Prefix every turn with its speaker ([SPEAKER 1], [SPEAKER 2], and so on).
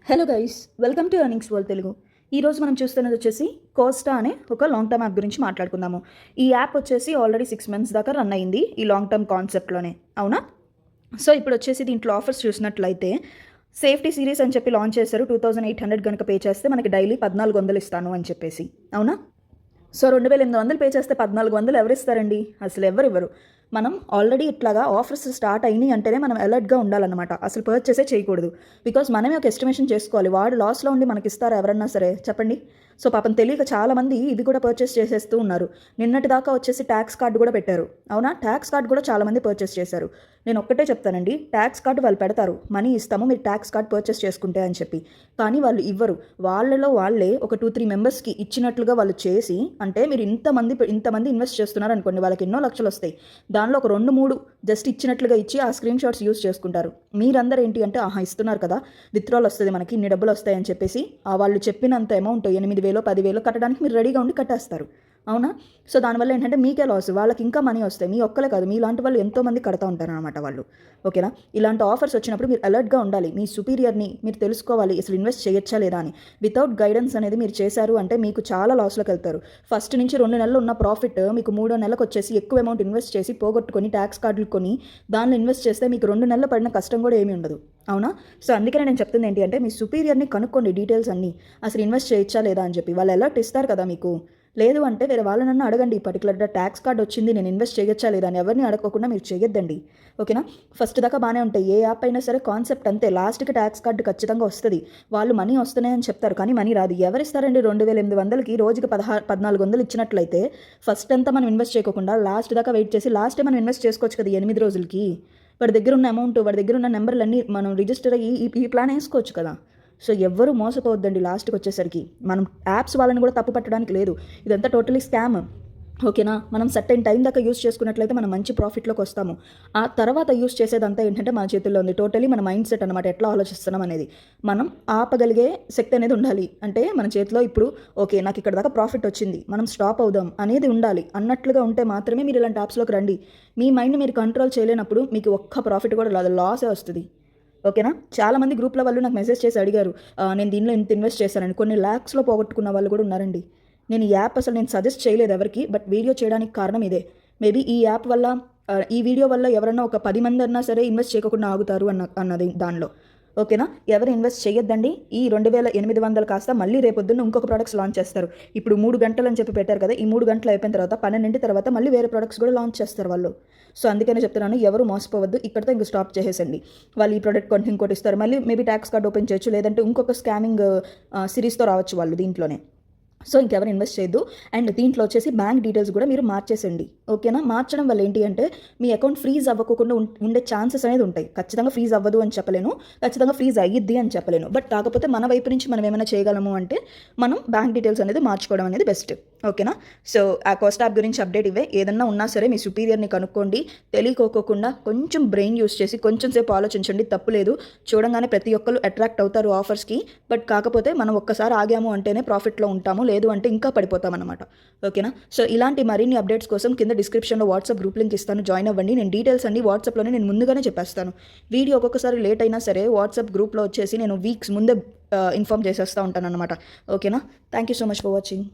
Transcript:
[SPEAKER 1] Hello guys, welcome to earnings world Telugu. ఈరోజు మనం చూస్తున్నది వచ్చేసి కోస్టా అనే ఒక లాంగ్ టర్మ్ యాప్ గురించి మాట్లాడుకుందాము. ఈ యాప్ వచ్చేసి ఆల్రెడీ 6 months దాకా రన్ అయింది ఈ లాంగ్ టర్మ్ కాన్సెప్ట్లోనే, అవునా? సో ఇప్పుడు వచ్చేసి దీంట్లో ఆఫర్స్ చూసినట్లయితే సేఫ్టీ సిరీస్ అని చెప్పి లాంచ్ చేశారు. 2800 కనుక పే చేస్తే మనకి డైలీ 1400 ఇస్తాను అని చెప్పేసి, అవునా? సో 2800 పే చేస్తే 1400 ఎవరు ఇస్తారండి? అసలు ఎవరు ఇవ్వరు. మనం ఆల్రెడీ ఇట్లాగా ఆఫర్స్ స్టార్ట్ అయినాయి అంటేనే మనం అలర్ట్గా ఉండాలన్నమాట. అసలు పర్చేసే చేయకూడదు. బికాజ్ మనమే ఒక ఎస్టిమేషన్ చేసుకోవాలి. వాడు లాస్లో ఉండి మనకి ఇస్తారా ఎవరన్నా సరే, చెప్పండి? సో పాపం తెలియక చాలామంది ఇది కూడా పర్చేస్ చేసేస్తూ ఉన్నారు. నిన్నటి దాకా వచ్చేసి ట్యాక్స్ కార్డు కూడా పెట్టారు, అవునా? ట్యాక్స్ కార్డు కూడా చాలామంది పర్చేస్ చేశారు. నేను ఒక్కటే చెప్తానండి, ట్యాక్స్ కార్డు వాళ్ళు పెడతారు, మనీ ఇస్తాము మీరు ట్యాక్స్ కార్డు పర్చేస్ చేసుకుంటే అని చెప్పి. కానీ వాళ్ళు ఇవ్వరు. వాళ్ళలో వాళ్ళే ఒక 2-3 మెంబర్స్కి ఇచ్చినట్లుగా వాళ్ళు చేసి, అంటే మీరు ఇంతమంది ఇన్వెస్ట్ చేస్తున్నారు అనుకోండి, వాళ్ళకి ఎన్నో లక్షలు వస్తాయి. దానిలో ఒక 2-3 జస్ట్ ఇచ్చినట్లుగా ఇచ్చి ఆ స్క్రీన్ షాట్స్ యూస్ చేసుకుంటారు. మీరందరూ ఏంటి అంటే, ఆహా ఇస్తున్నారు కదా, విత్డ్రాల్ వస్తుంది మనకి, ఇన్ని డబ్బులు వస్తాయని చెప్పేసి వాళ్ళు చెప్పినంత అమౌంట్ 8,000 10,000 కట్టడానికి మీరు రెడీగా ఉండి కట్టేస్తారు, అవునా? సో దానివల్ల ఏంటంటే మీకే లాస్, వాళ్ళకి ఇంకా మనీ వస్తాయి. మీ ఒక్కలే కాదు, మీలాంటి వాళ్ళు ఎంతోమంది కడతా ఉంటారు అనమాట వాళ్ళు, ఓకేనా? ఇలాంటి ఆఫర్స్ వచ్చినప్పుడు మీరు అలర్ట్గా ఉండాలి. మీ సుపీరియర్ని మీరు తెలుసుకోవాలి, అసలు ఇన్వెస్ట్ చేయొచ్చా లేదా అని. వితౌట్ గైడెన్స్ అనేది మీరు చేశారు అంటే మీకు చాలా లాస్లోకి వెళ్తారు. ఫస్ట్ నుంచి 2 నెలలు ఉన్న ప్రాఫిట్ మీకు 3వ నెలకు వచ్చేసి ఎక్కువ అమౌంట్ ఇన్వెస్ట్ చేసి పోగొట్టుకొని ట్యాక్స్ కార్డులు కొని దానిలో ఇన్వెస్ట్ చేస్తే మీకు 2 నెలలు పడిన కష్టం కూడా ఏమీ ఉండదు, అవునా? సో అందుకనే నేను చెప్తుంది ఏంటి అంటే, మీ సుపీరియర్ని కనుక్కోండి డీటెయిల్స్ అన్నీ, అసలు ఇన్వెస్ట్ చేయొచ్చా లేదా అని చెప్పి. వాళ్ళు అలర్ట్ ఇస్తారు కదా మీకు. లేదు అంటే వేరే వాళ్ళనన్నా అడగండి, పర్టికులర్గా ట్యాక్స్ కార్డ్ వచ్చింది నేను ఇన్వెస్ట్ చేయొచ్చా లేదా అని. ఎవరిని అడగకుండా మీరు చేయొద్దండి, ఓకేనా? ఫస్ట్ దాకా బాగానే ఉంటాయి. ఏ యాప్ అయినా సరే కాన్సెప్ట్ అంతే, లాస్ట్కి ట్యాక్స్ కార్డు ఖచ్చితంగా వస్తుంది. వాళ్ళు మనీ వస్తున్నాయని చెప్తారు కానీ మనీ రాదు. ఎవరిస్తారండి 2800కి రోజుకి 1400 ఇచ్చినట్లయితే ఫస్ట్ అంతా మనం ఇన్వెస్ట్ చేయకుండా లాస్ట్ దాకా వెయిట్ చేసి లాస్టే మనం ఇన్వెస్ట్ చేసుకోవచ్చు కదా 8 రోజులకి. వాడి దగ్గర ఉన్న అమౌంట్, వాడి దగ్గర ఉన్న నెంబర్లన్నీ మనం రిజిస్టర్ అయ్యి ఈ ప్లాన్ వేసుకోవచ్చు కదా. సో ఎవ్వరూ మోసపోవద్దండి లాస్ట్కి వచ్చేసరికి. మనం యాప్స్ వాళ్ళని కూడా తప్పు పట్టడానికి లేదు, ఇదంతా టోటలీ స్కామ్, ఓకేనా? మనం సర్టెన్ టైం దాకా యూస్ చేసుకున్నట్లయితే మనం మంచి ప్రాఫిట్లోకి వస్తాము. ఆ తర్వాత యూస్ చేసేదంతా ఏంటంటే మన చేతుల్లో ఉంది. టోటలీ మన మైండ్ సెట్ అనమాట, ఎట్లా ఆలోచిస్తున్నాం అనేది. మనం ఆపగలిగే శక్తి అనేది ఉండాలి. అంటే మన చేతిలో ఇప్పుడు ఓకే నాకు ఇక్కడ దాకా ప్రాఫిట్ వచ్చింది, మనం స్టాప్ అవుదాం అనేది ఉండాలి అన్నట్లుగా ఉంటే మాత్రమే మీరు ఇలాంటి యాప్స్లోకి రండి. మీ మైండ్ని మీరు కంట్రోల్ చేయలేనప్పుడు మీకు ఒక్క ప్రాఫిట్ కూడా రాదు, లాసే వస్తుంది, ఓకేనా? చాలామంది గ్రూప్లో వాళ్ళు నాకు మెసేజ్ చేసి అడిగారు, నేను దీనిలో ఇంత ఇన్వెస్ట్ చేశానని. కొన్ని ల్యాక్స్లో పోగొట్టుకున్న వాళ్ళు కూడా ఉన్నారండి. నేను ఈ యాప్ అసలు నేను సజెస్ట్ చేయలేదు ఎవరికి, బట్ వీడియో చేయడానికి కారణం ఇదే. మేబీ ఈ యాప్ వల్ల, ఈ వీడియో వల్ల ఎవరన్నా ఒక 10 మంది అన్నా సరే ఇన్వెస్ట్ చేయకుండా ఆగుతారు అన్నది దానిలో, ఓకేనా? ఎవరు ఇన్వెస్ట్ చేయొద్దండి. ఈ 2800 కాస్త మళ్ళీ రేపొద్దున్న ఇంకొక ప్రోడక్ట్స్ లాంచ్ చేస్తారు. ఇప్పుడు 3 గంటలు అని చెప్పి పెట్టారు కదా, ఈ 3 గంటలు అయిపోయిన తర్వాత 12 తర్వాత మళ్ళీ వేరే ప్రోడక్ట్స్ కూడా లాంచ్ చేస్తారు వాళ్ళు. సో అందుకనే చెప్తున్నాను, ఎవరు మోసపోవద్దు. ఇక్కడితో ఇంక స్టాప్ చేసేసండి. వాళ్ళు ఈ ప్రోడక్ట్ కొంటే ఇంకోటి ఇస్తారు, మళ్ళీ మేబీ ట్యాక్స్ కార్డ్ ఓపెన్ చేయొచ్చు, లేదంటే ఇంకొక స్కామింగ్ సిరీస్తో రావచ్చు వాళ్ళు దీంట్లోనే. సో ఇంకెవరు ఇన్వెస్ట్ చేయొద్దు. అండ్ దీంట్లో వచ్చేసి బ్యాంక్ డీటెయిల్స్ కూడా మీరు మార్చేసండి, ఓకేనా? మార్చడం వల్ల ఏంటి అంటే మీ అకౌంట్ ఫ్రీజ్ అవ్వకుండా ఉండే ఛాన్సెస్ అనేది ఉంటాయి. ఖచ్చితంగా ఫ్రీజ్ అవ్వదు అని చెప్పలేను, ఖచ్చితంగా ఫ్రీజ్ అయ్యిద్ది అని చెప్పలేను. బట్ కాకపోతే మన వైపు నుంచి మనం ఏమైనా చేయగలము అంటే మనం బ్యాంక్ డీటెయిల్స్ అనేది మార్చుకోవడం అనేది బెస్ట్, ఓకేనా? సో ఆ కోస్ట్ యాప్ గురించి అప్డేట్ ఇవే. ఏదన్నా ఉన్నా సరే మీ సుపీరియర్ని కనుక్కోండి. తెలియకోకుండా కొంచెం బ్రెయిన్ యూస్ చేసి కొంచెం సేపు ఆలోచించండి, తప్పులేదు. చూడంగానే ప్రతి ఒక్కరు అట్రాక్ట్ అవుతారు ఆఫర్స్కి, బట్ కాకపోతే మనం ఒక్కసారి ఆగాము అంటేనే ప్రాఫిట్లో ఉంటాము, లేదు అంటే ఇంకా పడిపోతామన్నమాట, ఓకేనా? సో ఇలాంటి మరిన్ని అప్డేట్స్ కోసం కింద డిస్క్రిప్షన్లో వాట్సాప్ గ్రూప్ లింక్ ఇస్తాను, జాయిన్ అవ్వండి. నేను డీటెయిల్స్ అన్ని వాట్సాప్లోనే నేను ముందుగానే చెప్పేస్తాను. వీడియో ఒక్కొక్కసారి లేట్ అయినా సరే వాట్సాప్ గ్రూప్లో వచ్చేసి నేను వీక్స్ ముందే ఇన్ఫామ్ చేసేస్తూ ఉంటాను అనమాట, ఓకేనా? Thank you so much for watching.